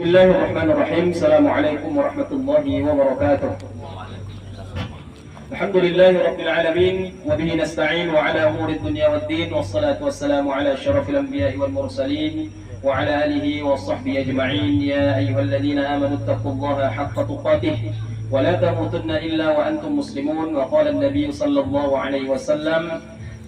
Bismillahirrahmanirrahim. Assalamualaikum warahmatullahi wabarakatuh. Alhamdulillahi rabbil alamin wa bihi nasta'in wa ala umuri dunya waddin wassalatu wassalamu ala asyrafil anbiya'i wal mursalin wa ala alihi wa sahbihi ajma'in. Ya ayyuhalladzina amanu taqullaha haqqa tuqatih wa la tamutunna illa wa antum muslimun. Wa qala an-nabiy sallallahu alaihi wasallam,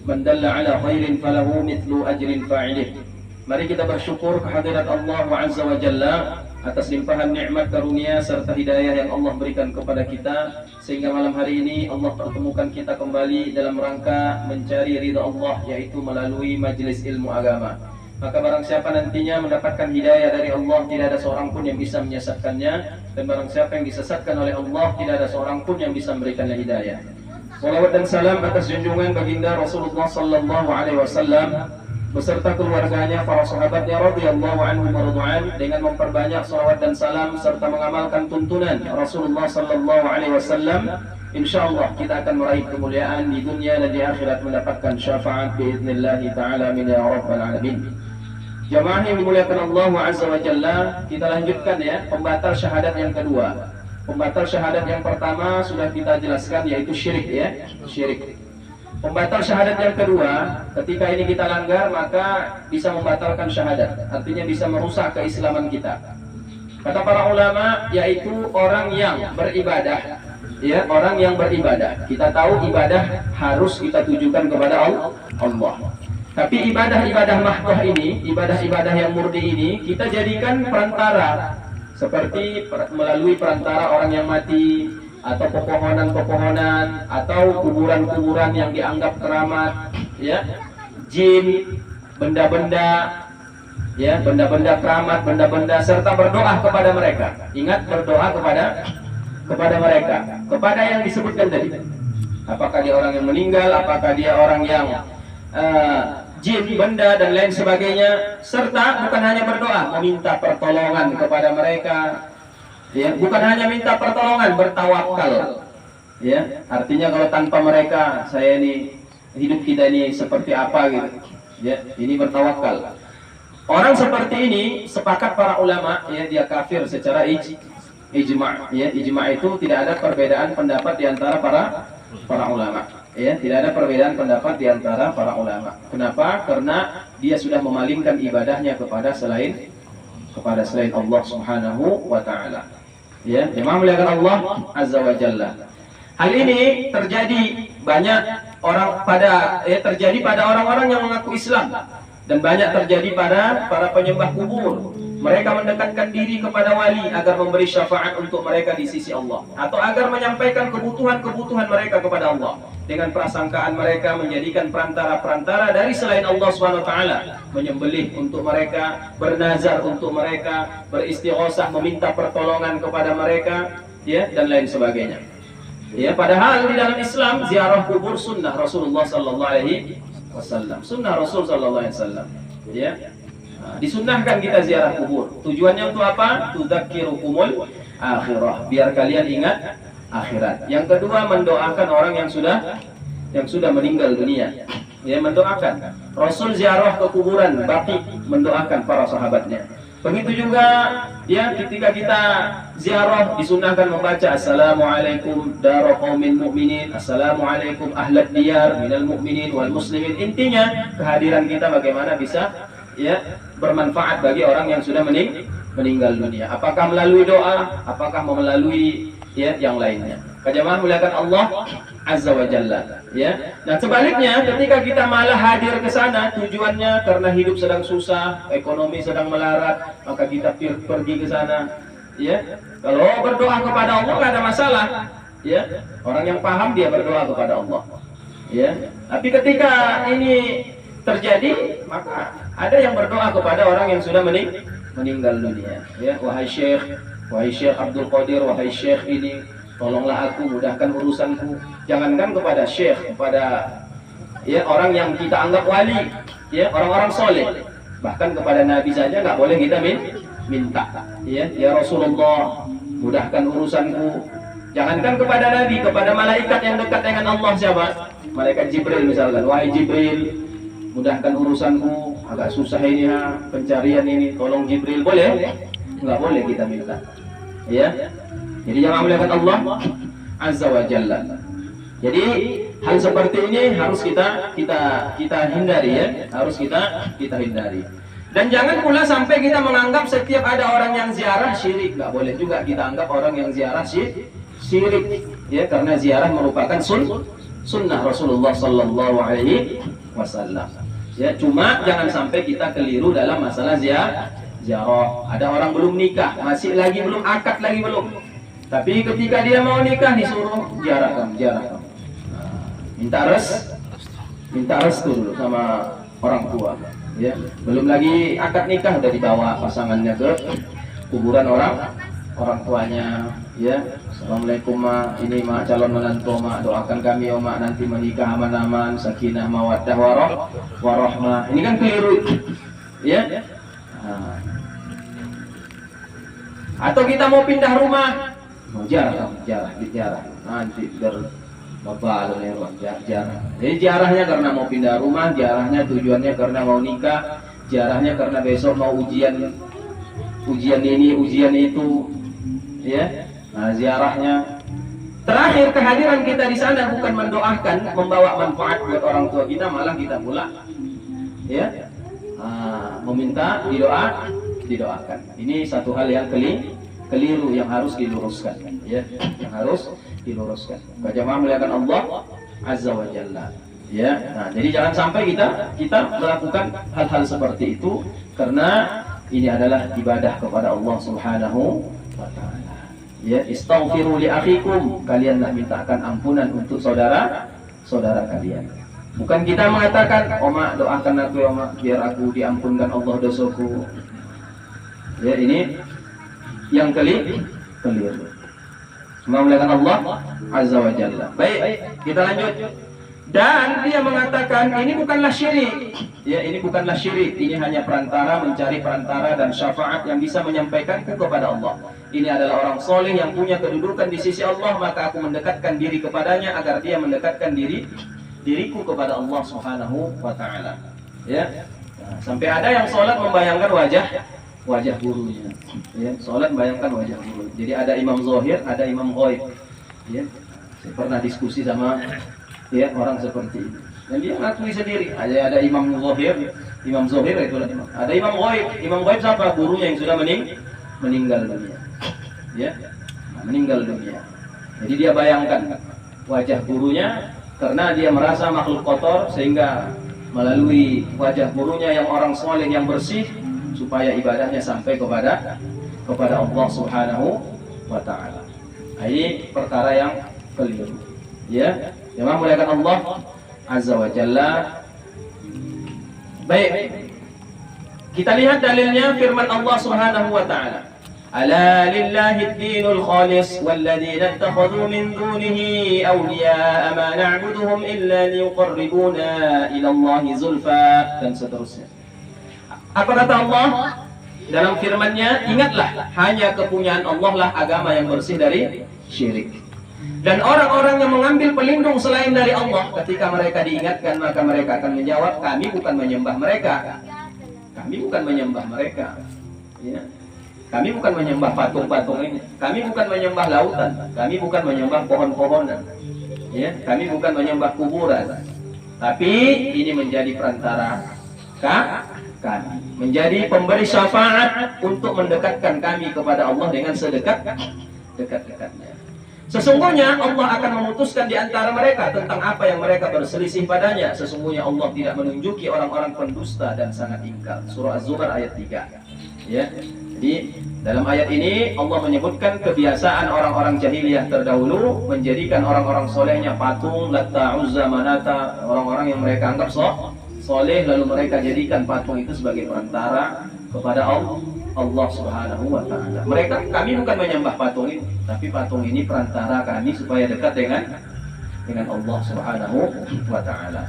man dalla ala khairin falahu mithlu ajrin fa'ilih. Mari kita bersyukur kehadirat Allah Azza wa Jalla atas limpahan nikmat karunia serta hidayah yang Allah berikan kepada kita, sehingga malam hari ini Allah pertemukan kita kembali dalam rangka mencari ridha Allah, yaitu melalui majelis ilmu agama. Maka barang siapa nantinya mendapatkan hidayah dari Allah, tidak ada seorang pun yang bisa menyesatkannya, dan barang siapa yang disesatkan oleh Allah, tidak ada seorang pun yang bisa memberikannya hidayah. Salawat dan salam atas junjungan baginda Rasulullah sallallahu alaihi wasallam beserta keluarganya, para sahabatnya radhiyallahu anhum warḍu'an, dengan memperbanyak salawat dan salam serta mengamalkan tuntunan Rasulullah sallallahu alaihi wasallam. Insyaallah kita akan meraih kemuliaan di dunia dan di akhirat, mendapatkan syafaat biiznillah taala min ya rabbal alamin. Jamaah yang dimuliakan Allah Azza wa Jalla, kita lanjutkan ya pembatal syahadat yang kedua. Pembatal syahadat yang pertama sudah kita jelaskan, yaitu syirik ya, syirik. Pembatal syahadat yang kedua, ketika ini kita langgar maka bisa membatalkan syahadat, artinya bisa merusak keislaman kita. Kata para ulama, yaitu orang yang beribadah, ya, orang yang beribadah. Kita tahu ibadah harus kita tujukan kepada Allah. Tapi ibadah-ibadah mahdoh ini, ibadah-ibadah yang murni ini, kita jadikan perantara, seperti melalui perantara orang yang mati, atau pepohonan-pepohonan, atau kuburan-kuburan yang dianggap keramat, ya, jin, benda-benda, ya, benda-benda keramat, benda-benda, serta berdoa kepada mereka. Ingat, berdoa kepada mereka, kepada yang disebutkan tadi. Apakah dia orang yang meninggal, apakah dia orang yang jin, benda, dan lain sebagainya. Serta bukan hanya berdoa, meminta pertolongan kepada mereka. Ya, bukan hanya minta pertolongan, bertawakal. Ya, artinya kalau tanpa mereka, saya ini, hidup kita ini seperti apa gitu. Ya, ini bertawakal. Orang seperti ini sepakat para ulama, ya, dia kafir secara ijma'. Ya, ijma' itu tidak ada perbedaan pendapat di antara para ulama. Ya, tidak ada perbedaan pendapat di antara para ulama. Kenapa? Karena dia sudah memalingkan ibadahnya kepada selain Allah Subhanahu wa taala. Ya, jemaah muliakan Allah Azza wa Jalla. Hal ini terjadi banyak terjadi pada orang-orang yang mengaku Islam, dan banyak terjadi pada para penyembah kubur. Mereka mendekatkan diri kepada wali agar memberi syafaat untuk mereka di sisi Allah, atau agar menyampaikan kebutuhan-kebutuhan mereka kepada Allah. Dengan prasangkaan mereka menjadikan perantara-perantara dari selain Allah Subhanahu wa taala, menyembelih untuk mereka, bernazar untuk mereka, beristighosah, meminta pertolongan kepada mereka, ya, dan lain sebagainya. Ya, padahal di dalam Islam ziarah kubur sunnah Rasulullah sallallahu alaihi wasallam. Sunnah Rasul sallallahu alaihi wasallam. Ya. Disunnahkan kita ziarah kubur. Tujuannya untuk apa? Tudzakirukumul akhirah, biar kalian ingat akhirat. Yang kedua, mendoakan orang yang sudah meninggal dunia. Ya, mendoakan. Rasul ziarah ke kuburan, Baqi, mendoakan para sahabatnya. Begitu juga, ya, ketika kita ziarah disunnahkan membaca Assalamualaikum dara qaumin mu'minin, Assalamualaikum ahlad diyar minal mu'minin wal muslimin. Intinya kehadiran kita bagaimana bisa, ya, bermanfaat bagi orang yang sudah meninggal dunia. Apakah melalui doa, apakah melalui, ya, yang lainnya. Jemaah muliakan Allah Azza wa Jalla. Ya. Nah, sebaliknya ketika kita malah hadir ke sana tujuannya karena hidup sedang susah, ekonomi sedang melarat, maka kita pergi ke sana. Ya. Kalau berdoa kepada Allah nggak ada masalah. Ya. Orang yang paham dia berdoa kepada Allah. Ya. Tapi ketika ini terjadi, maka ada yang berdoa kepada orang yang sudah meninggal dunia. Ya, wahai Syekh Abdul Qadir, wahai Syekh ini, tolonglah aku, mudahkan urusanku. Jangankan kepada Syekh, kepada, ya, orang yang kita anggap wali, ya, orang-orang soleh, bahkan kepada Nabi saja nggak boleh kita minta. Ya Rasulullah, mudahkan urusanku. Jangankan kepada Nabi, kepada malaikat yang dekat dengan Allah, siapa? Malaikat Jibril misalkan, wahai Jibril, mudahkan urusanku, agak susah ini, pencarian ini, tolong Jibril, boleh? nggak boleh kita minta. Ya, jadi jangan melihat Allah Azza wa Jalla. Jadi hal seperti ini harus kita hindari ya, harus kita hindari. Dan jangan pula sampai kita menganggap setiap ada orang yang ziarah syirik. Nggak boleh juga kita anggap orang yang ziarah syirik ya, karena ziarah merupakan sunnah Rasulullah Sallallahu Alaihi Wasallam. Ya, cuma jangan sampai kita keliru dalam masalah ziarah. Ada orang belum nikah, masih belum akad belum. Tapi ketika dia mau nikah disuruh ziarah kamu. Minta restu dulu sama orang tua. Ya, belum lagi akad nikah udah dibawa pasangannya ke kuburan orang tuanya. Ya, assalamualaikum ma, ini ma calon menantu ma, doakan kami ya ma nanti menikah aman-aman, sakinah mawaddah warahmah. Ini kan keliru. Ya. Nah. Atau kita mau pindah rumah, jarah nanti berbal jarah. Jadi jarahnya karena mau pindah rumah, jarahnya tujuannya karena mau nikah, jarahnya karena besok mau ujian ini, ujian itu, ya. Nah, ziarahnya. Terakhir kehadiran kita di sana bukan mendoakan, membawa manfaat buat orang tua kita, malah kita pula, ya, meminta didoakan. Ini satu hal yang keliru yang harus diluruskan, ya, yang harus diluruskan. Jamaah muliakan Allah Azza wa Jalla. Ya, nah, jadi jangan sampai kita melakukan hal-hal seperti itu karena ini adalah ibadah kepada Allah Subhanahu wa Ta'ala. Ya, istaghfiru li akhikum, kalianlah mintakan ampunan untuk saudara kalian. Bukan kita mengatakan, "Oma, doakan aku ya, Oma, biar aku diampunkan Allah dosaku." Ya, ini yang keliru. Memuliakan Allah Azza wa Jalla. Baik, kita lanjut. Dan dia mengatakan ini bukanlah syirik. Ya, ini bukanlah syirik. Ini hanya perantara, mencari perantara dan syafaat yang bisa menyampaikanku kepada Allah. Ini adalah orang soleh yang punya kedudukan di sisi Allah, maka aku mendekatkan diri kepadanya agar dia mendekatkan diriku kepada Allah Subhanahu wa Ta'ala. Ya. Nah, sampai ada yang sholat membayangkan wajah gurunya. Ya, sholat membayangkan wajah guru. Jadi ada imam zahir, ada imam ghaib. Ya. Saya pernah diskusi sama orang seperti ini. Dan dia mengakui sendiri. Ada imam zahir itulah imam. Ada imam ghaib. Imam ghaib siapa? Gurunya yang sudah meninggal dunia. Ya, meninggal dunia. Jadi dia bayangkan wajah gurunya karena dia merasa makhluk kotor sehingga melalui wajah gurunya yang orang soleh yang bersih supaya ibadahnya sampai kepada Allah Subhanahu wa Ta'ala. Ini perkara yang keliru. Ya, yang muliakan Allah Azza wa Jalla. Baik, kita lihat dalilnya firman Allah Subhanahu wa Ta'ala. Ala lillahi ad-dinul khalis walladzina ittakhadhu min dunihi awliya'a ma na'buduhum illa liyuqarribuna ila Allahi zulfa, dan seterusnya. Apa kata Allah dalam firman-Nya? Ingatlah, hanya kepunyaan Allah lah agama yang bersih dari syirik. Dan orang-orang yang mengambil pelindung selain dari Allah, ketika mereka diingatkan maka mereka akan menjawab, kami bukan menyembah mereka. Kami bukan menyembah mereka. Ya. Kami bukan menyembah patung-patung ini. Kami bukan menyembah lautan. Kami bukan menyembah pohon-pohonan. Ya, kami bukan menyembah kuburan. Tapi ini menjadi perantara kami, menjadi pemberi syafaat untuk mendekatkan kami kepada Allah dengan sedekat-dekatnya. Sesungguhnya Allah akan memutuskan di antara mereka tentang apa yang mereka berselisih padanya. Sesungguhnya Allah tidak menunjuki orang-orang pendusta dan sangat ingkar. Surah Az-Zumar ayat 3. Ya. Jadi dalam ayat ini Allah menyebutkan kebiasaan orang-orang jahiliyah terdahulu menjadikan orang-orang solehnya patung, Latta, Uzza, Manata, orang-orang yang mereka anggap soleh, lalu mereka jadikan patung itu sebagai perantara kepada Allah Subhanahu wa Ta'ala. Kami bukan menyembah patung ini, tapi patung ini perantara kami supaya dekat dengan Allah Subhanahu wa Ta'ala.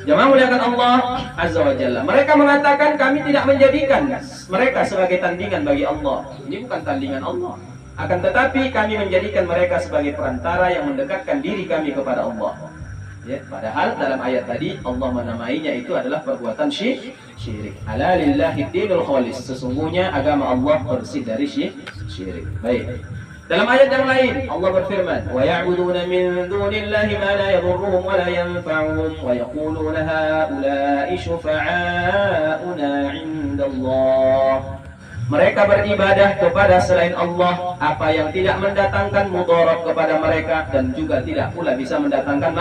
Jemaah muliakan Allah Azza wa Jalla. Mereka mengatakan kami tidak menjadikan mereka sebagai tandingan bagi Allah. Ini bukan tandingan Allah. Akan tetapi kami menjadikan mereka sebagai perantara yang mendekatkan diri kami kepada Allah. Ya, padahal dalam ayat tadi Allah menamainya itu adalah perbuatan syirik. Ala lillahi dinul khalis. Sesungguhnya agama Allah bersih dari syirik. Baik. Dalam ayat yang lain Allah berfirman, "Wa ya'buduna min dunillahi ma la yadhurruhum wa la yanfa'uhum wa yaquluna haula'i syufa'auna 'indallah." Mereka beribadah kepada selain Allah apa yang tidak mendatangkan mudarat kepada mereka dan juga tidak pula bisa mendatangkan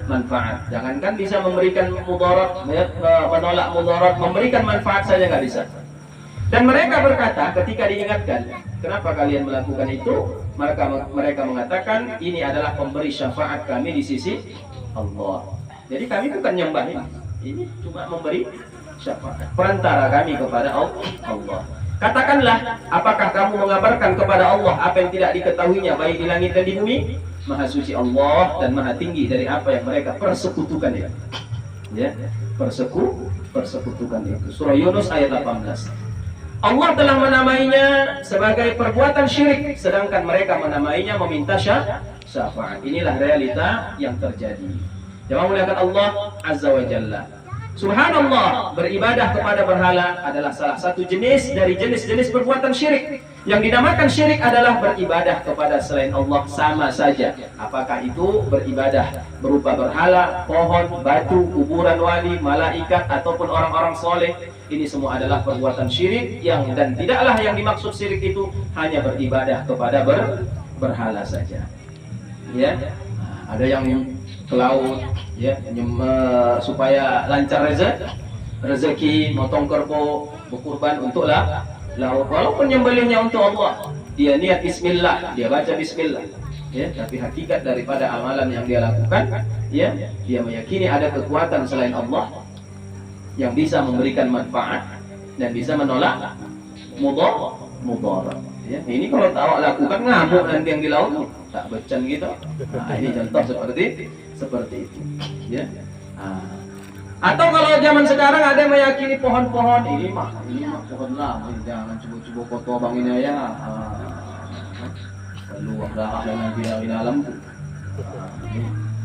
manfaat. Jangankan bisa memberikan mudarat, menolak mudarat, memberikan manfaat saja nggak bisa. Dan mereka berkata ketika diingatkan, kenapa kalian melakukan itu? Mereka mengatakan ini adalah pemberi syafaat kami di sisi Allah. Jadi kami bukan nyembah ini cuma memberi syafaat, perantara kami kepada Allah. Katakanlah, apakah kamu mengabarkan kepada Allah apa yang tidak diketahuinya baik di langit dan di bumi? Maha suci Allah dan maha tinggi dari apa yang mereka persekutukan itu. Ya, persekutukan itu. Surah Yunus ayat 18. Allah telah menamainya sebagai perbuatan syirik, sedangkan mereka menamainya meminta syafaat. Inilah realita yang terjadi. Jemaah muliakan Allah Azza wa Jalla. Subhanallah, beribadah kepada berhala adalah salah satu jenis dari jenis-jenis perbuatan syirik. Yang dinamakan syirik adalah beribadah kepada selain Allah sama saja. Apakah itu beribadah berupa berhala, pohon, batu, kuburan wali, malaikat, ataupun orang-orang soleh. Ini semua adalah perbuatan syirik dan tidaklah yang dimaksud syirik itu hanya beribadah kepada berhala saja. Ya, ada yang ke laut, ya, supaya lancar rezeki, motong kerbau, berkurban untuk laut. Walaupun nyembelihnya untuk Allah, dia niat Bismillah, dia baca Bismillah, ya, tapi hakikat daripada amalan yang dia lakukan, ya, dia meyakini ada kekuatan selain Allah yang bisa memberikan manfaat dan bisa menolak mudarat. Ya, ini kalau awak lakukan ngamuk nanti yang di laut, tak becan gitu. Nah, ini contoh seperti itu. Ya. Atau kalau zaman sekarang ada yang meyakini pohon-pohon ini mah pohon lama, jangan coba-coba foto bang ini ya. Perlu darah yang nanti di dalam tuh.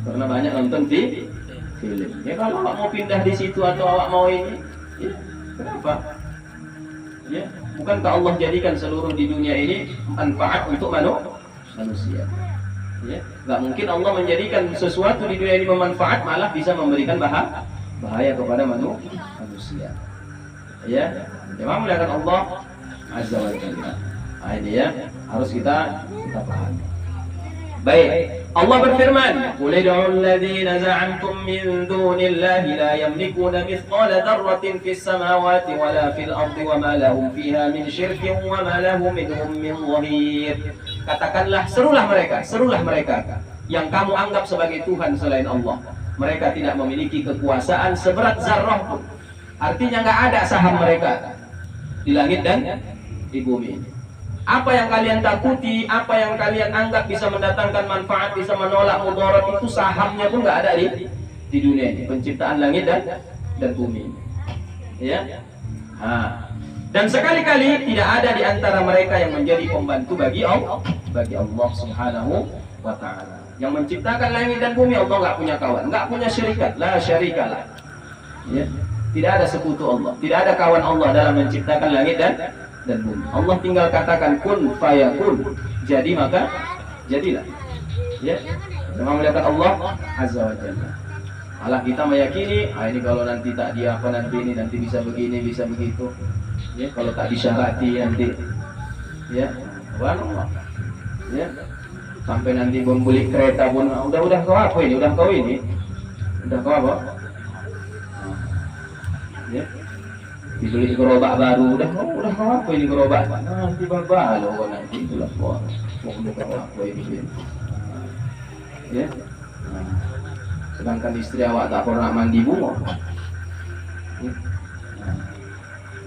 Karena banyak nonton film. Ya kalau awak mau pindah di situ atau awak mau ini, ya, kenapa? Ya, bukankah Allah jadikan seluruh di dunia ini manfaat untuk manusia? Ya, nggak mungkin Allah menjadikan sesuatu di dunia ini bermanfaat malah bisa memberikan bahaya kepada manusia. Ya, memang melihat Allah Azza wa Jalla. Nah, ini ya harus kita pahami. Baik, Allah berfirman, "Qul ud'u alladziina za'amtum min dunillahi la yamlikuna mithqala dzarratin fis samawati wala fil ardi wa ma lahum fiha min syirkin wa ma lahu minhum min dhahir." Katakanlah, serulah mereka yang kamu anggap sebagai Tuhan selain Allah. Mereka tidak memiliki kekuasaan seberat zarrah pun. Artinya nggak ada saham mereka di langit dan di bumi. Apa yang kalian takuti, apa yang kalian anggap bisa mendatangkan manfaat, bisa menolak mudarat, itu sahamnya pun nggak ada di dunia ini, penciptaan langit dan bumi. Ya. Dan sekali-kali tidak ada di antara mereka yang menjadi pembantu bagi Allah Subhanahu wa Ta'ala. Yang menciptakan langit dan bumi, Allah nggak punya kawan, nggak punya syarikat, la syarikalah. Ya. Tidak ada sekutu Allah, tidak ada kawan Allah dalam menciptakan langit dan bumi. Allah tinggal katakan kun fayakun, jadi maka jadilah. Ya, memang melihat Allah Azza wa Jalla. Allah kita meyakini, ini kalau nanti tak dia apa nanti bisa begini, bisa begitu. Ya, kalau tak disyarati nanti, ya, Allah. Ya, sampai nanti membeli kereta pun, udah kau apa ini, udah kau apa? Ya. Dibeli gerobak baru, udah kau apa ini gerobak? Nanti babalo nanti itulah kau apa ini? Ya. Sedangkan istri awak tak pernah mandi bunga. Ya.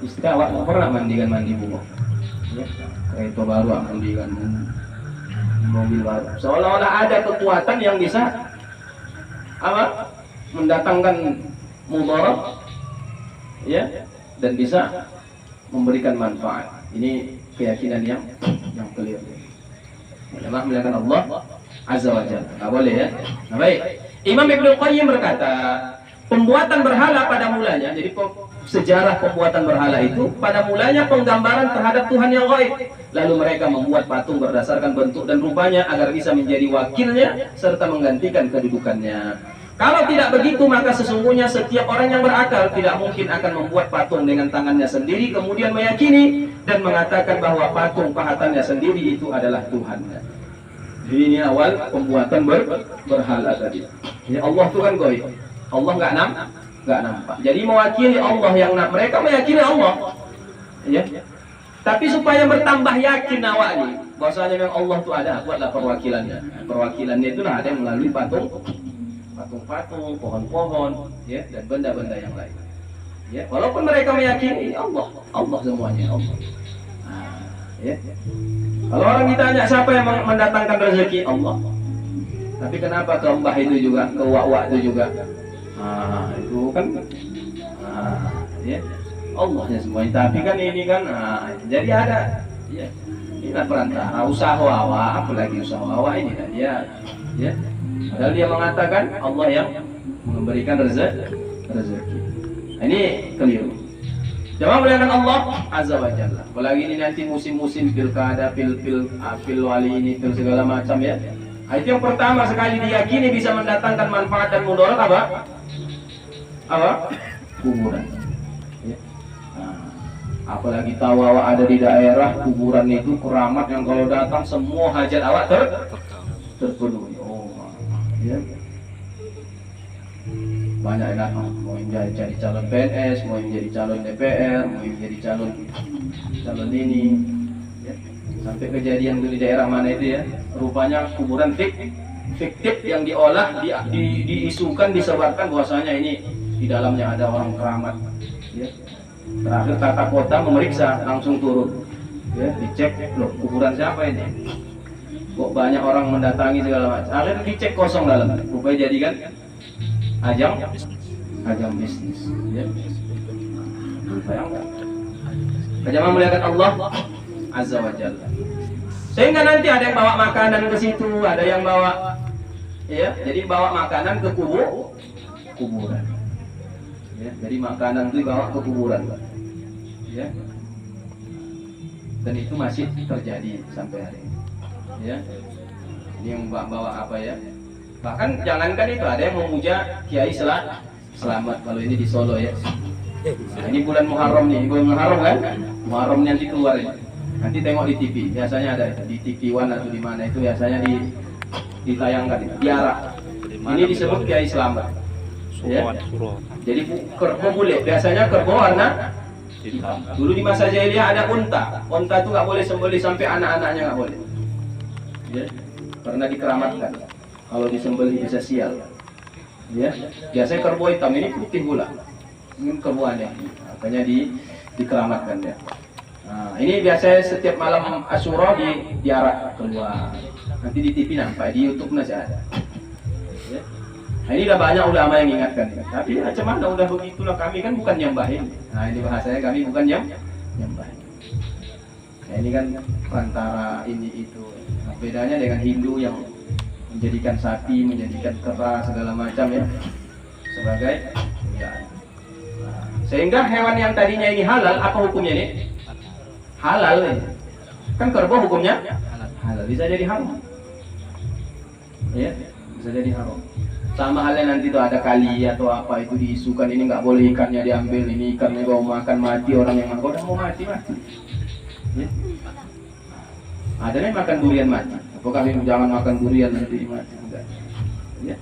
Istri awak tak pernah mandi bunga. Ya. Kereta baru mandikan mobil baru. Seolah-olah ada kekuatan yang bisa mendatangkan mudarat, ya, dan bisa memberikan manfaat. Ini keyakinan yang clear. Ulama melihat Allah Azza wa Jalla. Boleh ya. Nah, baik. Imam Ibnu Qayyim berkata, pembuatan berhala pada mulanya, jadi sejarah pembuatan berhala itu pada mulanya penggambaran terhadap Tuhan yang gaib. Lalu mereka membuat patung berdasarkan bentuk dan rupanya agar bisa menjadi wakilnya serta menggantikan kedudukannya. Kalau tidak begitu, maka sesungguhnya setiap orang yang berakal tidak mungkin akan membuat patung dengan tangannya sendiri kemudian meyakini dan mengatakan bahwa patung pahatannya sendiri itu adalah Tuhannya. Jadi ini awal pembuatan berhala tadi. Ya, Allah itu kan gaib. Allah nggak nampak. Jadi mewakili Allah yang mereka meyakini Allah. Ya. Tapi supaya bertambah yakin awaknya bahwasanya memang Allah itu ada, buatlah perwakilannya. Perwakilannya itulah ada yang melalui patung-patung, pohon-pohon, ya, dan benda-benda yang lain. Ya, walaupun mereka meyakini Allah semuanya Allah. Nah, ya. Kalau orang ditanya siapa yang mendatangkan rezeki, Allah. Tapi kenapa ke mbah itu juga, ke wak-wak itu juga? Itu kan, ya, Allahnya semuanya. Tapi kan ini kan, jadi ada, ya, ini perantara usaha wawa, apalagi usaha wawa ini kan, ya. Padahal dia mengatakan Allah yang memberikan rezeki. Nah, ini keliru. Jamaah melihat Allah Azza wa Jalla. Apalagi ini nanti musim-musim pilkada, pil wali ini, pil segala macam ya. Nah, itu yang pertama sekali diyakini bisa mendatangkan manfaat dan mudarat apa? Kuburan. Ya. Nah, apalagi tahu awak ada di daerah kuburan itu keramat yang kalau datang semua hajat awak terpenuhi. Ya. Banyak yang datang, mau jadi calon PNS, mau jadi calon DPR, mau jadi calon ini, ya. Sampai kejadian di daerah mana itu ya, rupanya kuburan fiktif yang diolah, diisukan, disebarkan bahwasanya ini di dalamnya ada orang keramat. Ya. Terakhir tata kota memeriksa, langsung turun, ya, dicek, loh kuburan siapa ini? Kok banyak orang mendatangi segala macam. Akhirnya dicek kosong dalam. Rupanya jadikan ajang bisnis. Ya. Jamaah melihat Allah Azza wa Jalla. Sehingga nanti ada yang bawa makanan ke situ, ada yang bawa, ya, jadi bawa makanan ke kuburan. Ya, jadi makanan itu dibawa ke kuburan. Ya. Dan itu masih terjadi sampai hari ini. Ya, ini yang bawa apa ya? Bahkan jangankan itu, ada yang memuja Kiai Selamat kalau ini di Solo ya. Nah, ini bulan Muharram nih, bulan Muharram kan? Muharram nanti keluar ini. Nanti tengok di TV, biasanya ada itu di TV One atau di mana itu biasanya ditayangkan itu, diarak. Ini disebut Kiai Selamat. Ya. Jadi kerbau boleh, biasanya kerbau warna hitam. Dulu di masa jahiliyah ada unta itu nggak boleh sembelih sampai anak-anaknya nggak boleh. Ya, karena dikeramatkan. Kalau disembelih bisa sial. Ya, biasanya kerbau hitam ini putih pula. Ini kerbau aneh. Makanya dikeramatkan ya. Nah, ini biasanya setiap malam Asyura diarak keluar. Nanti di TV nampak, di YouTube masih ada. Ya. Nah, ini udah banyak ulama yang ingatkan. Ya. Tapi macam mana udah begitulah, kami kan bukan nyembahin. Nah, ini bahasanya kami bukan nyembahin. Nah, ini kan perantara ini itu. Nah, bedanya dengan Hindu yang menjadikan sapi, menjadikan kera segala macam ya sebagai ya. Nah, sehingga hewan yang tadinya ini halal, apa hukumnya ini? Halal ya. Kan kerbau hukumnya halal, bisa jadi haram. Ya, bisa jadi haram. Sama halnya nanti tuh ada kali atau apa itu diisukan, ini nggak boleh ikannya diambil, ini ikannya mau makan mati, orang yang makan udah mau mati. Ya. Ada yang makan durian mati. Apakah ini jangan makan durian nanti mati? Enggak. Ya.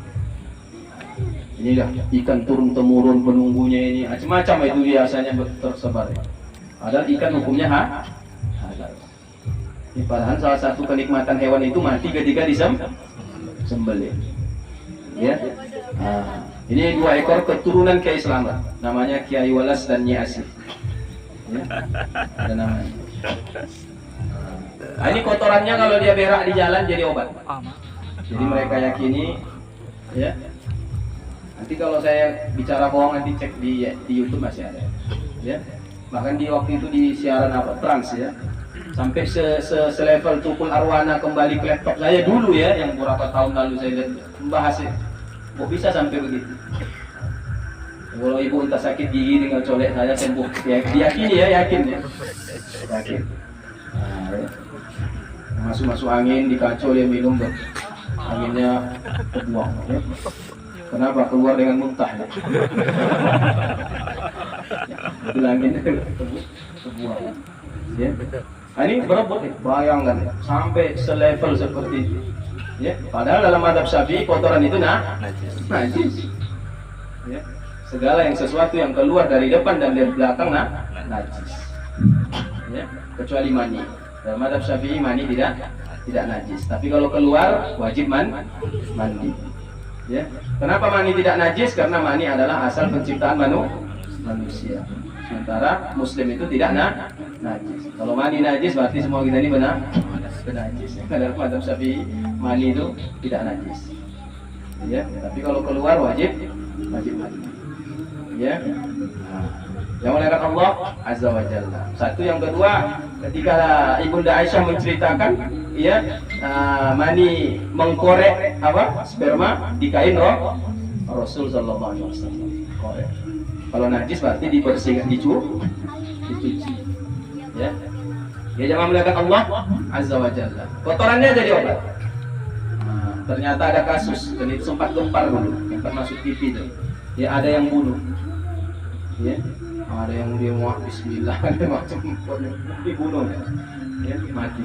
Ini dah ikan turun temurun penunggunya ini macam-macam itu biasanya tersebar. Padahal ikan hukumnya halal. Ini padahal salah satu kenikmatan hewan itu mati ketika disembelih. Ya. Nah, ini 2 ekor keturunan Kiai Selamat. Namanya Kiai Walas dan Nyi Asih. Ya. Ada namanya. Nah, ini kotorannya kalau dia berak di jalan jadi obat. Jadi mereka yakini, ya. Nanti kalau saya bicara bohong nanti cek di YouTube masih ada. Ya. Bahkan di waktu itu di siaran apa Trans ya. Sampai selevel Tukul Arwana kembali ke laptop saya dulu ya, yang beberapa tahun lalu saya lihat membahas Kok bisa sampai begitu? Kalau ibu entah sakit gigi tinggal colek saya sembuh. Ya, diyakini ya, yakin ya. Yakin. Nah, ya. Masuk angin di kaco dia minum tuh. Anginnya terbuang. Ya. Kenapa? Keluar dengan muntah. Ya. Itu anginnya terbuang. Ya. Nah, ini berebut nih, bayangkan sampai selevel seperti itu. Ya. Padahal dalam mazhab Syafi'i kotoran itu najis. Ya. Segala yang sesuatu yang keluar dari depan dan dari belakang najis. Ya, kecuali mani. Dalam mazhab Syafi'i mani tidak najis. Tapi kalau keluar wajib mandi. Ya. Kenapa mani tidak najis? Karena mani adalah asal penciptaan manusia. Sementara muslim itu tidak najis. Kalau mani najis berarti semua kita ini benar najis. Dalam mazhab Syafi'i mani itu tidak najis. Ya, tapi kalau keluar wajib mandi. Ya, yang olehkan Allah Azza wa Jalla. Satu, yang kedua, ketika Ibunda Aisyah menceritakan, ya, mani mengkorek sperma di kain Rasul Sallallahu Alaihi Wasallam. Korek. Kalau najis berarti dibersihkan, dicuci. Ya, ya jangan olehkan Allah Azza wa Jalla. Kotorannya jadi obat. Ternyata ada kasus dan itu sempat gempar dulu, yang masuk TV itu. Ya, ada yang bunuh. Ya, ada yang dia mau bismillah, ada macam dibunuh, ya, mati.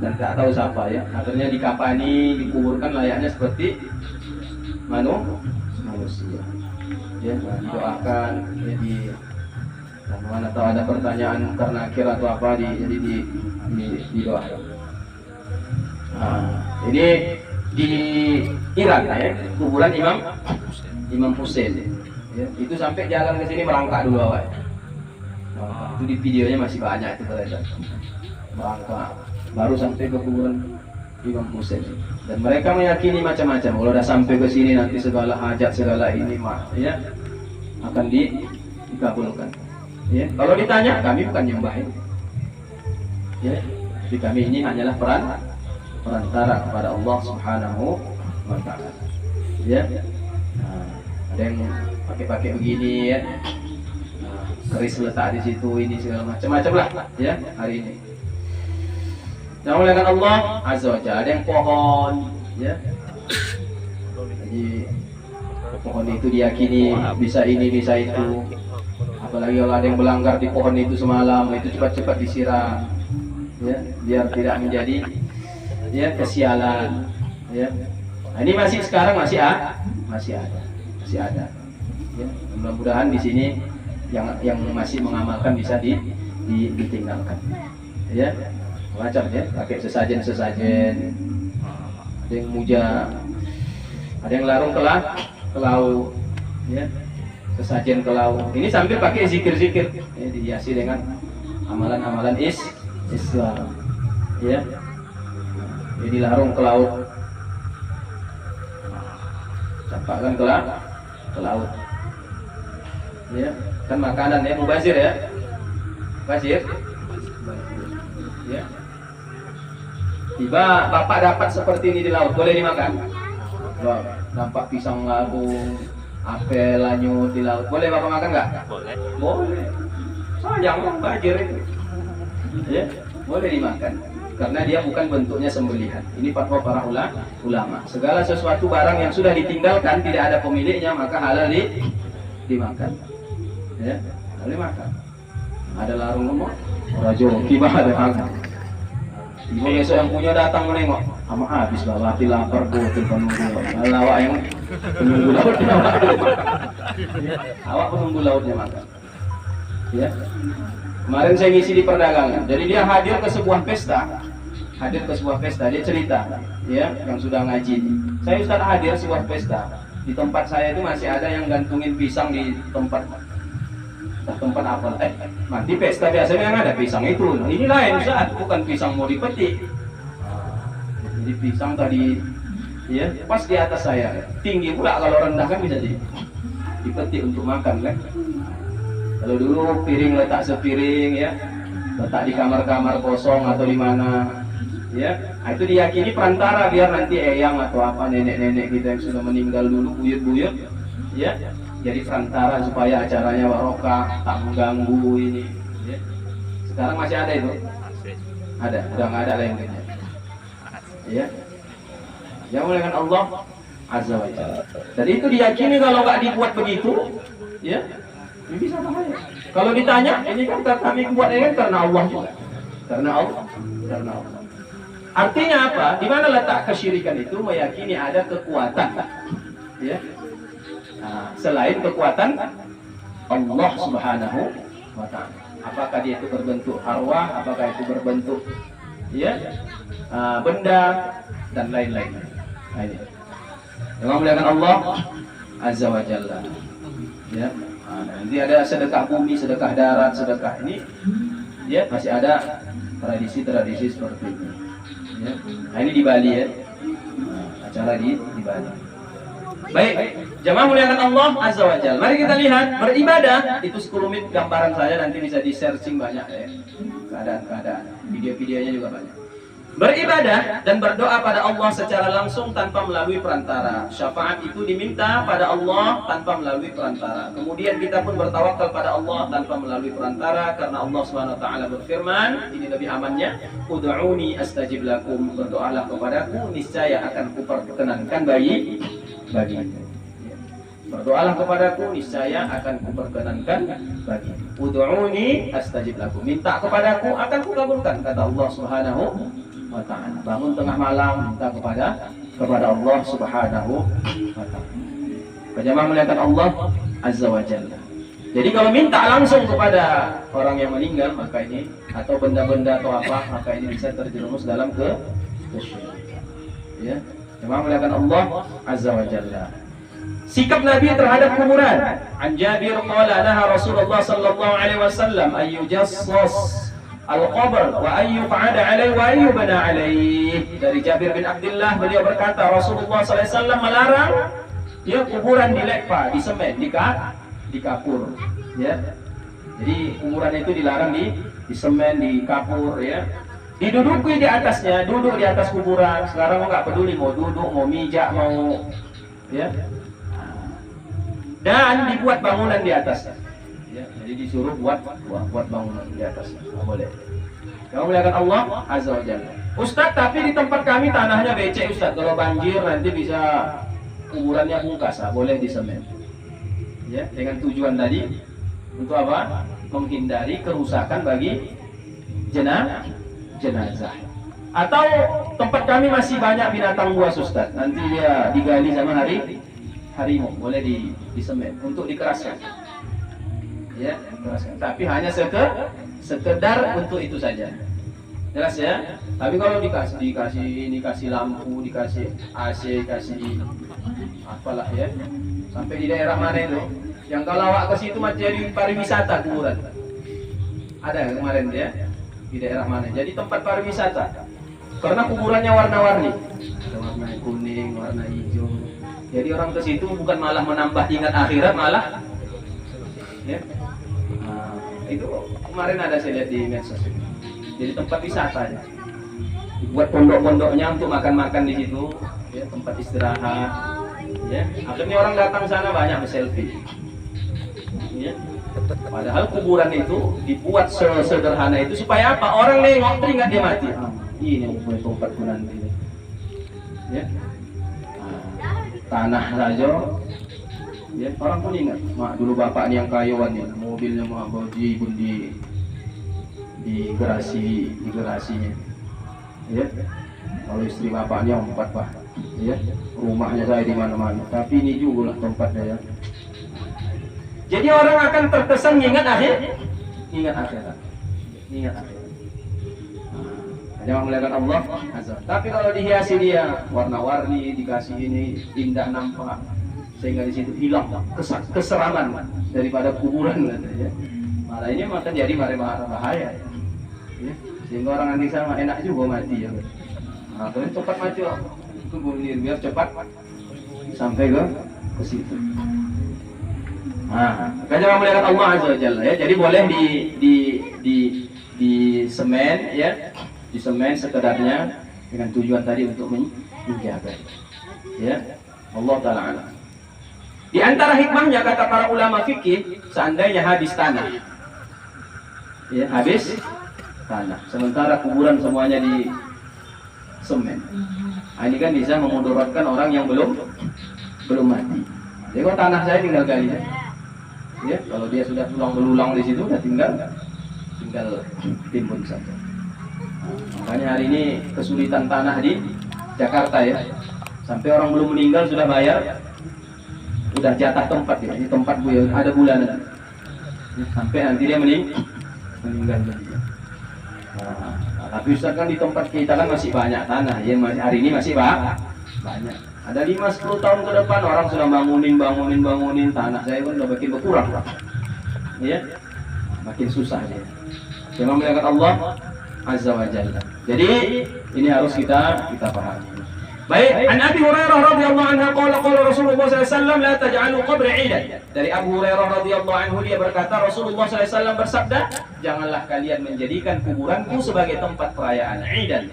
Dan tak tahu siapa ya. Akhirnya dikapani, dikuburkan layaknya seperti manusia. Ya, didoakan, jadi mana tahu ada pertanyaan karena akhir atau apa, jadi didoakan. Ini di Iran ya, kuburan Imam Hussein. Ya, itu sampai jalan ke sini merangkak dulu awal. Itu di videonya masih banyak itu beredar. Merangkak baru sampai ke kuburan Imam Hussein. Dan mereka meyakini macam-macam. Kalau udah sampai ke sini nanti segala hajat, segala ini ya akan dikabulkan. Ya, kalau ditanya kami bukan nyembah ini. Ya, jadi kami ini hanyalah perantara kepada Allah Subhanahu wa Ta'ala. Ya. Ada yang pakai begini ya, keris letak di situ, ini segala macam lah ya hari ini. Yang olehkan Allah Azza wa Jalla, ada yang pohon ya. Jadi pohon itu diyakini bisa ini bisa itu. Apalagi kalau ada yang melanggar di pohon itu semalam, itu cepat-cepat disiram ya, biar tidak menjadi ya kesialan ya. Nah, ini sekarang masih ada. Ya, mudah-mudahan di sini yang masih mengamalkan bisa ditinggalkan. Ya, macam ya, pakai sesajen. Ada yang muja, ada yang larung ke laut, ya, sesajen ke laut. Ini sambil pakai zikir-zikir, ya, dihiasi dengan amalan-amalan Islam. Ya, jadi larung ke laut, campakkan ke laut. Ya, kan makanan ya, mubazir ya. Mubazir. Ya. Tiba bapak dapat seperti ini di laut, boleh dimakan? Wah, nampak pisang labung, apel lanyut di laut, boleh bapak makan nggak? Boleh. Sayang mubazir itu. Ya, boleh dimakan. Karena dia bukan bentuknya sembelihan. Ini fatwa para ulama. Segala sesuatu barang yang sudah ditinggalkan tidak ada pemiliknya maka halal dimakan. Ya, boleh makan. Ada larung nomor, rajo, tiba ada makan. Tiba besok yang punya datang menengok, sama habis lah, hati lapar boten penunggu. Awak yang penunggu lautnya makan. Awak penunggu lautnya makan. Ya. Kemarin saya ngisi di perdagangan. Jadi dia hadir ke sebuah pesta, dia cerita, ya, yang sudah ngaji. Saya Ustaz hadir sebuah pesta. Di tempat saya itu masih ada yang gantungin pisang di tempat apa? Nanti pesta biasanya yang ada pisang itu. Ini lain Ustaz, bukan pisang mau dipetik. Jadi pisang tadi, ya, pas di atas saya. Tinggi pula, kalau rendah kan bisa dipetik untuk makan kan. Kalau dulu piring letak sepiring ya, letak di kamar-kamar kosong atau di mana, Ya, nah, itu diyakini perantara biar nanti eyang atau apa nenek-nenek kita yang sudah meninggal dulu buyut-buyut, ya, jadi perantara supaya acaranya barokah, tak mengganggu ini. Ya. Sekarang masih ada itu? Ada, udah nggak ada lainnya. Ya, yang muliakan Allah Azza wa Jalla. Dan itu diyakini kalau nggak dibuat begitu, ya, ini bisa bahaya. Kalau ditanya, ini kan kami buat ini karena Allah juga, karena Allah. Artinya apa? Di mana letak kesyirikan itu? Meyakini ada kekuatan, ya. Nah, selain kekuatan Allah Subhanahu wa Ta'ala. Apakah dia itu berbentuk arwah? Apakah itu berbentuk, ya, benda dan lain-lain. Nah, ini. Yang memuliakan Allah Azza wa Jalla. Ya. Nah, nanti ada sedekah bumi, sedekah darat, sedekah ini, ya, masih ada tradisi-tradisi seperti ini. Ya. Nah, ini di Bali, ya. Nah, acara di Bali. Baik, jamaah muliakan Allah Azza wa Jalla. Mari kita lihat beribadah itu sekelumit gambaran saya, nanti bisa di searching banyak, ya. Keadaan-keadaan, video-videonya juga banyak. Beribadah dan berdoa pada Allah secara langsung tanpa melalui perantara. Syafaat itu diminta pada Allah tanpa melalui perantara. Kemudian kita pun bertawakal pada Allah tanpa melalui perantara, karena Allah Subhanahu wa taala berfirman, ini lebih amannya, ud'uni astajib lakum, berdoalah kepadaku niscaya akan kuperkenankan bagimu. Berdoalah kepadaku niscaya akan kuperkenankan bagimu. Ud'uni astajib lakum, minta kepadaku akan kukabulkan, kata Allah Subhanahu wa ta'ala. Bangun tengah malam minta kepada Allah Subhanahu wa ta'ala. Jamaah muliakan Allah Azza wa Jalla. Jadi kalau minta langsung kepada orang yang meninggal, maka ini, atau benda-benda atau apa, maka ini bisa terjerumus dalam kesyirikan. Ya, jamaah muliakan Allah Azza wa Jalla. Sikap Nabi terhadap kuburan. An Jabir qala naha Rasulullah sallallahu alaihi wasallam ayyujassas al-qabr wa ayyuq'ada alaihi wa ayyubana alaihi. Dari Jabir bin Abdullah, beliau berkata Rasulullah sallallahu alaihi wasallam melarang, ya, kuburan dilekpa, disemen, dikapur, ya. Jadi kuburan itu dilarang disemen, dikapur, ya. Diduduki di atasnya, duduk di atas kuburan. Sekarang nggak peduli mau duduk, mau mijak, mau, ya. Dan dibuat bangunan di atasnya. Ya, jadi disuruh buat bangunan di atasnya. Nggak boleh. Kamu melihat Allah Azza wa Jalla. Ustaz, tapi di tempat kami tanahnya becek, Ustaz. Kalau banjir nanti bisa kuburannya bungkas, boleh disemen. Ya, dengan tujuan tadi untuk apa? Menghindari kerusakan bagi jenazah. Atau tempat kami masih banyak binatang buas, Ustaz. Nanti dia digali sama harimau, boleh disemen untuk dikeraskan. Ya, keraskan. Tapi hanya sekedar untuk itu saja. Jelas, ya. Tapi kalau dikasih lampu, dikasih AC, kasih apalah, ya. Sampai di daerah mana itu? Yang kalau awak ke situ macam jadi pariwisata kuburan. Ada kemarin, ya. Di daerah mana? Jadi tempat pariwisata. Karena kuburannya warna-warni. Warna kuning, warna hijau. Jadi orang ke situ bukan malah menambah ingat akhirat, malah, ya. Itu kemarin ada saya lihat di medsos. Jadi tempat wisata, ya. Dibuat pondok-pondoknya untuk makan-makan di situ, ya, tempat istirahat, ya. Akhirnya orang datang sana banyak berselfie, ya. Padahal kuburan itu dibuat sederhana itu supaya apa? Orang nengok teringat dia mati. Ini yang tempat nanti, ya. Tanah saja, ya, orang pun ingat, mak dulu bapak yang kayuan ya, mobilnya mak bodi pun di garasinya, ya. Kalau istri bapaknya 4 pak, ya, rumahnya saya di mana-mana, tapi ini juga lah tempatnya, ya. Jadi orang akan terkesan ingat akhirat. Jangan melihat Allah Azza. Tapi kalau dihiasi dia warna-warni, dikasih ini indah nampak, sehingga di situ hilang keseraman daripada kuburan, ya. Malah ini makan jadi bahaya, ya. Sehingga orang nanti sama enak juga mati, ya. Nah, terus cepat mati lah, biar cepat sampai ke situ. Nah, jangan melihat Allah Azza wa Jalla, ya. Jadi boleh di semen, ya. di semen sekedarnya dengan tujuan tadi untuk menjaga. Ya, Allah Ta'ala alam. Di antara hikmahnya kata para ulama fikih, seandainya habis tanah, ya habis tanah, sementara kuburan semuanya di semen, ini kan bisa memudaratkan orang yang belum mati. Jadi kalau tanah saya tinggal gali, ya kalau dia sudah tulang belulang di situ, udah tinggal timbun saja. Makanya hari ini kesulitan tanah di Jakarta ya, sampai orang belum meninggal sudah bayar, udah jatah tempat ya, ini tempat gue ada bulanan, sampai nanti dia meninggal dunia. Tapi Ustaz kan di tempat kita kan masih banyak tanah ya, hari ini masih banyak. Ada 5-10 tahun ke depan orang sudah bangunin tanah saya pun udah makin berkurang, ya makin susah ya. Jangan melihat Allah Azza wa Jalla. Jadi ini harus kita pahami. Baik, an Abi Hurairah radhiyallahu anhu qala Rasulullah sallallahu alaihi wasallam la taj'alu qabri 'idan. Dari Abu Hurairah radhiyallahu anhu dia berkata Rasulullah sallallahu alaihi wasallam bersabda, janganlah kalian menjadikan kuburanku sebagai tempat perayaan 'idan.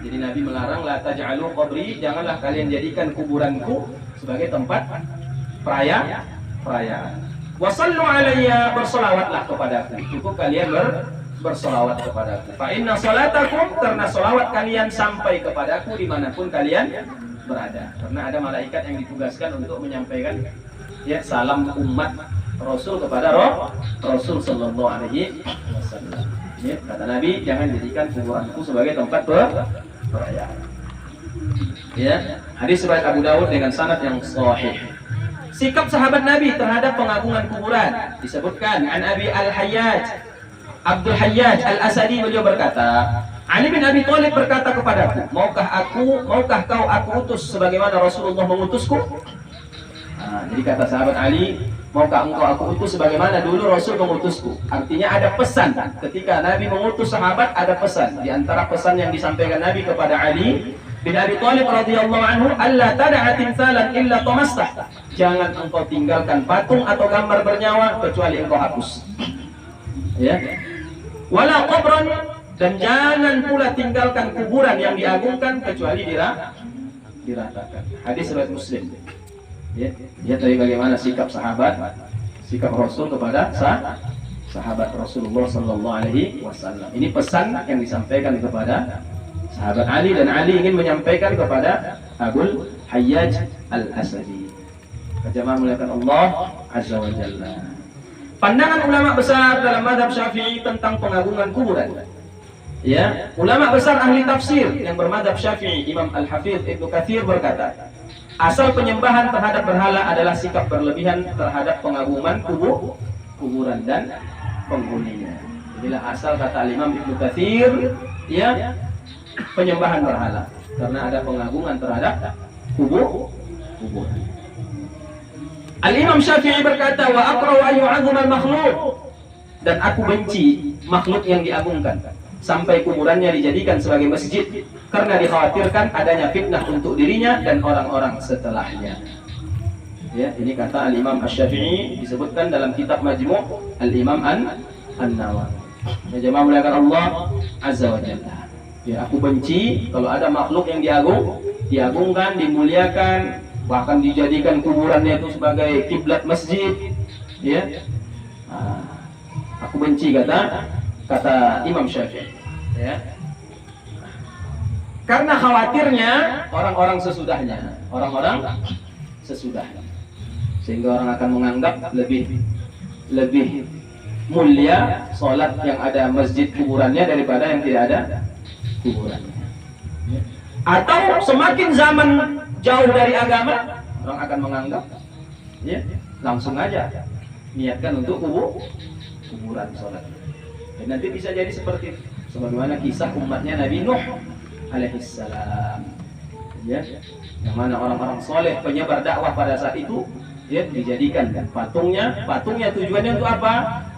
Jadi Nabi melarang la taj'alu qabri, janganlah kalian jadikan kuburanku sebagai tempat perayaan. Wa sallu alayya, bersolawatlah kepadaku. Cukup kalian bersolawat kepadaku. Fa inna salatakum, karena solawat kalian sampai kepadaku dimanapun kalian berada. Karena ada malaikat yang ditugaskan untuk menyampaikan ya salam umat Rasul kepada Rasul Sallallahu Alaihi Wasallam. Ya, kata Nabi, jangan jadikan kuburanku sebagai tempat perayaan. Ya, hadis riwayat Abu Dawud dengan sanad yang sahih. Sikap sahabat Nabi terhadap pengagungan kuburan disebutkan an Abi Al-Hayyaj Abdul Hayyaj Al-Asadi, beliau berkata, Ali bin Abi Thalib berkata kepadaku, maukah kau aku utus sebagaimana Rasulullah mengutusku? Jadi kata sahabat Ali, maukah engkau aku utus sebagaimana dulu Rasul mengutusku? Artinya ada pesan. Ketika Nabi mengutus sahabat ada pesan. Di antara pesan yang disampaikan Nabi kepada Ali bin Abi Thalib radhiyallahu anhu, alla tad'a timsalan illa tamastah. Jangan engkau tinggalkan patung atau gambar bernyawa kecuali engkau hapus. Ya. Wala qabran, dan jangan pula tinggalkan kuburan yang diagungkan kecuali diratakan. Hadis riwayat Muslim. Ya, lihat dari bagaimana sikap sikap Rasul kepada sahabat Rasulullah Sallallahu Alaihi Wasallam. Ini pesan yang disampaikan kepada sahabat Ali, dan Ali ingin menyampaikan kepada Abul Hayyaj Al-Asadi. Jamaah muliakan Allah Azza wa Jalla. Pandangan ulama besar dalam mazhab Syafi'i tentang pengagungan kuburan. Ya, ulama besar ahli tafsir yang bermadzhab Syafi'i, Imam Al-Hafidz Ibnu Katsir berkata, asal penyembahan terhadap berhala adalah sikap berlebihan terhadap pengagungan kuburan dan penghuninya. Inilah asal kata Imam Ibnu Katsir, ya, penyembahan berhala karena ada pengagungan terhadap kuburan. Al-Imam Syafi'i berkata, wa akrahu an yu'azzama al-makhluq, dan aku benci makhluk yang diagungkan sampai kuburannya dijadikan sebagai masjid karena dikhawatirkan adanya fitnah untuk dirinya dan orang-orang setelahnya. Ya, ini kata Al-Imam Asy-Syafi'i, disebutkan dalam kitab Majmu' Al-Imam An-Nawawi. Ya, jemaah muliakan Allah Azza wa Jalla. Ya, aku benci kalau ada makhluk yang diagungkan, dimuliakan, bahkan dijadikan kuburannya itu sebagai kiblat masjid. Ya, aku benci kata Imam Syafi'i. Ya, karena khawatirnya orang-orang sesudahnya, sehingga orang akan menganggap lebih mulia sholat yang ada masjid kuburannya daripada yang tidak ada kuburannya. Atau semakin zaman jauh dari agama, orang akan menganggap, ya, langsung aja niatkan untuk kuburan sholat. Dan nanti bisa jadi seperti itu, sebagaimana kisah umatnya Nabi Nuh alaihissalam, ya, yang mana orang-orang soleh penyebar dakwah pada saat itu, ya, dijadikan patungnya tujuannya untuk apa?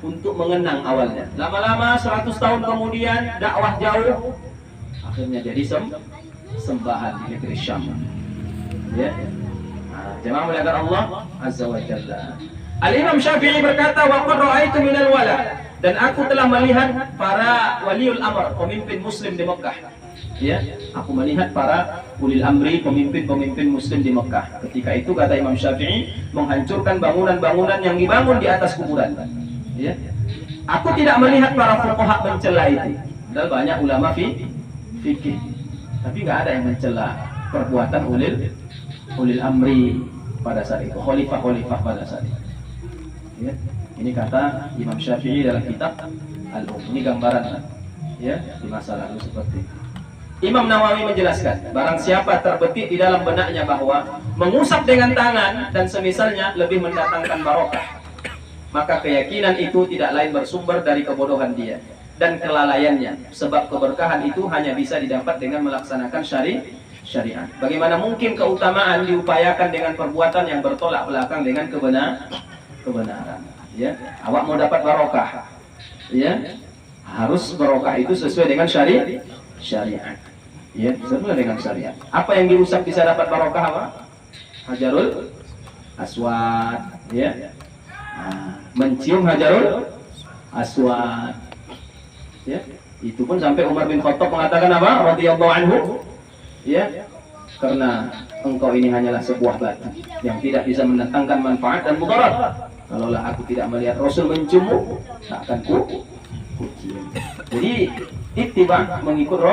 Untuk mengenang awalnya. Lama-lama 100 tahun kemudian dakwah jauh, akhirnya jadi sembahan di negeri Syam. Ya, jemaah muliakan Allah Azza wa Jalla. Al-Imam Syafi'i berkata, wa qad ra'aitu minal wala, Dan aku telah melihat para waliul amr, pemimpin muslim di Mekah. Ya, aku melihat para ulil amri, pemimpin-pemimpin muslim di Mekah. Ketika itu kata Imam Syafi'i, menghancurkan bangunan-bangunan yang dibangun di atas kuburan. Ya. Aku tidak melihat para fuqaha mencela itu. Padahal banyak ulama fikih, tapi nggak ada yang mencela perbuatan ulil amri pada saat itu, khalifah pada saat itu. Ya. Ini kata Imam Syafi'i dalam kitab Al-Um. Ini gambaran ya di masa lalu seperti itu. Imam Nawawi menjelaskan, barang siapa terbetik di dalam benaknya bahwa mengusap dengan tangan dan semisalnya lebih mendatangkan barokah, maka keyakinan itu tidak lain bersumber dari kebodohan dia dan kelalaiannya, sebab keberkahan itu hanya bisa didapat dengan melaksanakan syariat. Bagaimana mungkin keutamaan diupayakan dengan perbuatan yang bertolak belakang dengan kebenaran? Ya, awak mau dapat barokah, ya harus barokah itu sesuai dengan syariat. Ya, sesuai dengan syariat. Apa yang diusap bisa dapat barokah apa? Hajarul Aswad, ya. Nah, mencium Hajarul Aswad, ya. Itu pun sampai Umar bin Khattab mengatakan apa? Radhiyallahu anhu, ya. Karena engkau ini hanyalah sebuah batu yang tidak bisa mendatangkan manfaat dan mudarat. Kalaulah aku tidak melihat Rasul menciummu, tak akan kucium. Jadi ittiba, mengikut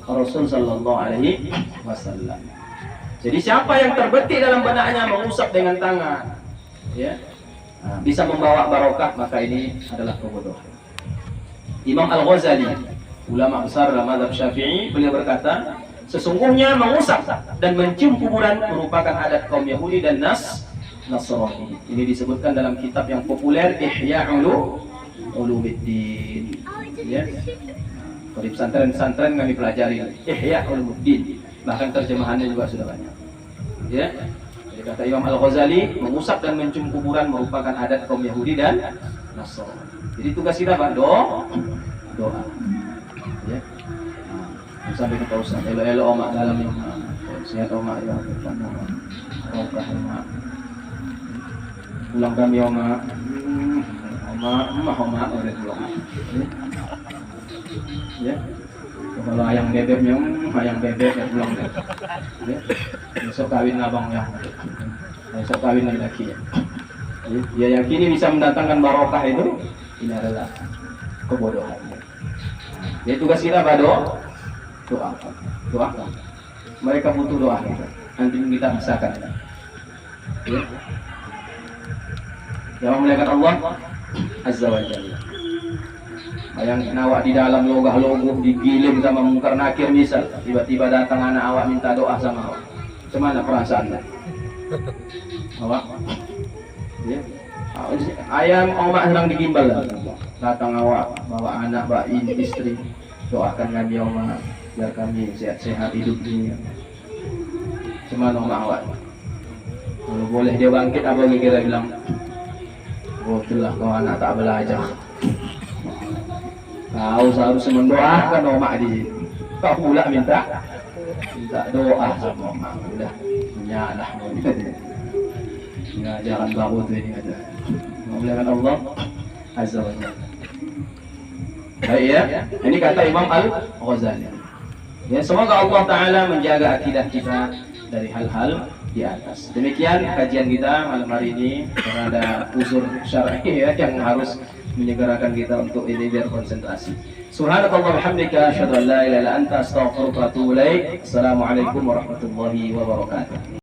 Rasul sallallahu alaihi wasallam. Jadi siapa yang terbetik dalam benaknya mengusap dengan tangan, ya, bisa membawa barokah, maka ini adalah kebodohan. Imam Al-Ghazali, ulama besar dalam mazhab Syafi'i, beliau berkata, sesungguhnya mengusap dan mencium kuburan merupakan adat kaum Yahudi dan Nasrani. Ini disebutkan dalam kitab yang populer, Ihya Ulumuddin. Ya. Di pesantren kami pelajari Ihya Ulumuddin. Bahkan terjemahannya juga sudah banyak. Ya. Jadi kata Imam Al-Ghazali, mengusap dan mencium kuburan merupakan adat kaum Yahudi dan Nasrani. Jadi tugas kita apa? Doa. Ya. Sampai kita usah elo-elo omak dalam yang sehat omak ya, pulang kami omak oleh pulang. Ya, kalau ayam bebeknya ya pulang deh. Ya, besok kawin abang ya, besok kawin lagi ya. Dia yakini bisa mendatangkan barokah itu, ini adalah kebodohan. Jadi tugas kita doa. Mereka butuh doa kita. Nanti kita rasakan. Ya. Yang memuliakan Allah Azza wa Jalla. Bayangin awak di dalam logah-logoh digiling sama mungkar nakir misal, tiba-tiba datang anak awak minta doa sama awak. Bagaimana perasaannya? Awak? Ya. Ayam omak sedang digimbal. Datang awak bawa anak, bawa istri, doakan kami omak biar kami sehat-sehat hidup ini. Cuman omak awak. Kalau boleh dia bangkit, apa kira bilang? Oh telah kau anak tak belajar. Kau seharusnya mendoakan omak di sini. Kau pula minta doa sama omak. Udah menyalah. Jangan baru tu ini ada. Memuliakan Allah Azza wa Jalla. Baik ya, ini kata Imam Al-Ghazali. Ya, semoga Allah Ta'ala menjaga akidah kita dari hal-hal di atas. Demikian kajian kita malam hari ini, karena ada uzur syar'i ya yang harus menyegerakan kita untuk ini biar konsentrasi. Subhanakallah bihamdika asyhadu an la ilaha illa anta astaghfiruka wa atubu ilaik. Assalamualaikum warahmatullahi wabarakatuh.